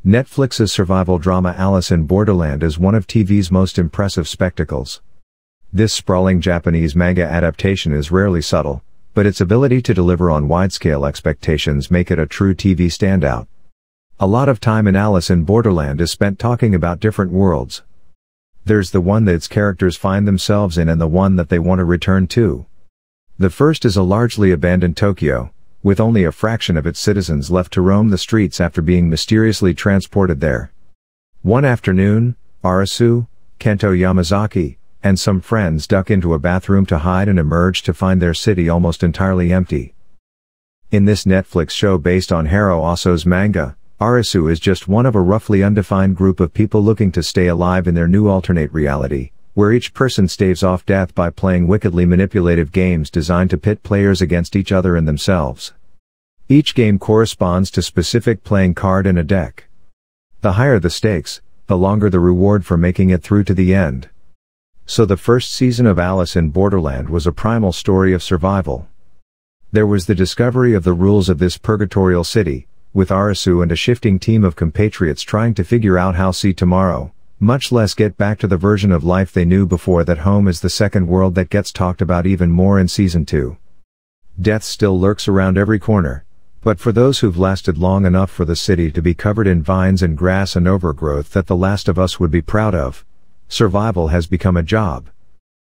Netflix's survival drama Alice in Borderland is one of TV's most impressive spectacles. This sprawling Japanese manga adaptation is rarely subtle, but its ability to deliver on wide-scale expectations make it a true TV standout. A lot of time in Alice in Borderland is spent talking about different worlds. There's the one that its characters find themselves in and the one that they want to return to. The first is a largely abandoned Tokyo, with only a fraction of its citizens left to roam the streets after being mysteriously transported there. One afternoon, Arisu, Kento Yamazaki, and some friends duck into a bathroom to hide and emerge to find their city almost entirely empty. In this Netflix show based on Haro Oso's manga, Arisu is just one of a roughly undefined group of people looking to stay alive in their new alternate reality, where each person staves off death by playing wickedly manipulative games designed to pit players against each other and themselves. Each game corresponds to specific playing card in a deck. The higher the stakes, the longer the reward for making it through to the end. So the first season of Alice in Borderland was a primal story of survival. There was the discovery of the rules of this purgatorial city, with Arisu and a shifting team of compatriots trying to figure out how to see tomorrow, much less get back to the version of life they knew before. That home is the second world that gets talked about even more in Season 2. Death still lurks around every corner, but for those who've lasted long enough for the city to be covered in vines and grass and overgrowth that The Last of Us would be proud of, survival has become a job.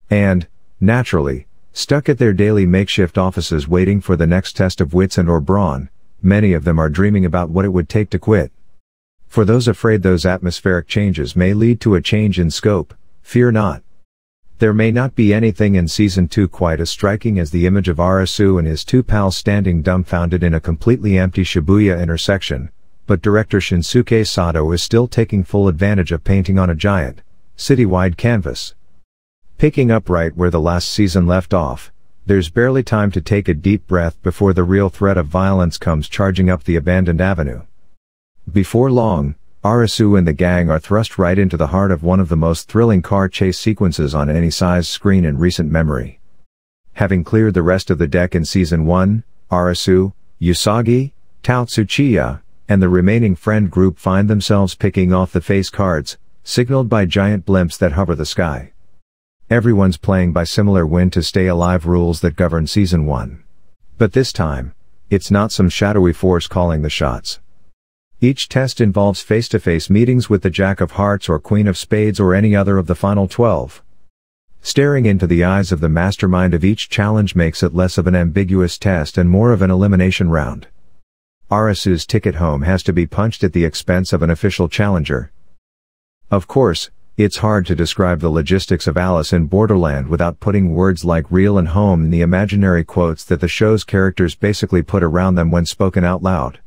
And, naturally, stuck at their daily makeshift offices waiting for the next test of wits and/or brawn, many of them are dreaming about what it would take to quit. For those afraid those atmospheric changes may lead to a change in scope, fear not. There may not be anything in Season 2 quite as striking as the image of Arisu and his two pals standing dumbfounded in a completely empty Shibuya intersection, but director Shinsuke Sato is still taking full advantage of painting on a giant, citywide canvas. Picking up right where the last season left off, there's barely time to take a deep breath before the real threat of violence comes charging up the abandoned avenue. Before long, Arisu and the gang are thrust right into the heart of one of the most thrilling car chase sequences on any size screen in recent memory. Having cleared the rest of the deck in Season 1, Arisu, Usagi, Totsuchiya, and the remaining friend group find themselves picking off the face cards, signaled by giant blimps that hover the sky. Everyone's playing by similar win to stay alive rules that govern Season 1. But this time, it's not some shadowy force calling the shots. Each test involves face-to-face meetings with the Jack of Hearts or Queen of Spades or any other of the final 12. Staring into the eyes of the mastermind of each challenge makes it less of an ambiguous test and more of an elimination round. Arisu's ticket home has to be punched at the expense of an official challenger. Of course, it's hard to describe the logistics of Alice in Borderland without putting words like real and home in the imaginary quotes that the show's characters basically put around them when spoken out loud.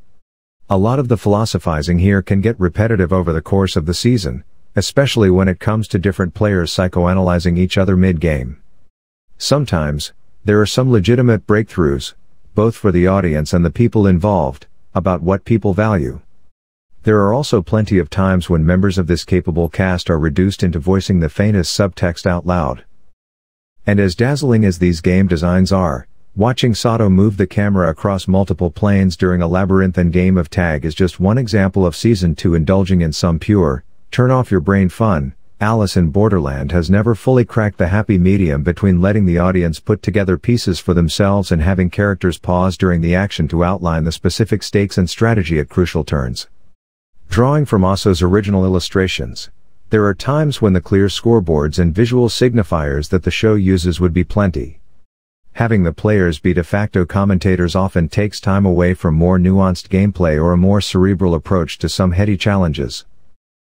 A lot of the philosophizing here can get repetitive over the course of the season, especially when it comes to different players psychoanalyzing each other mid-game. Sometimes, there are some legitimate breakthroughs, both for the audience and the people involved, about what people value. There are also plenty of times when members of this capable cast are reduced into voicing the faintest subtext out loud. And as dazzling as these game designs are, watching Sato move the camera across multiple planes during a labyrinthine game of tag is just one example of Season 2 indulging in some pure, turn-off-your-brain fun. Alice in Borderland has never fully cracked the happy medium between letting the audience put together pieces for themselves and having characters pause during the action to outline the specific stakes and strategy at crucial turns. Drawing from Oso's original illustrations, there are times when the clear scoreboards and visual signifiers that the show uses would be plenty. Having the players be de facto commentators often takes time away from more nuanced gameplay or a more cerebral approach to some heady challenges.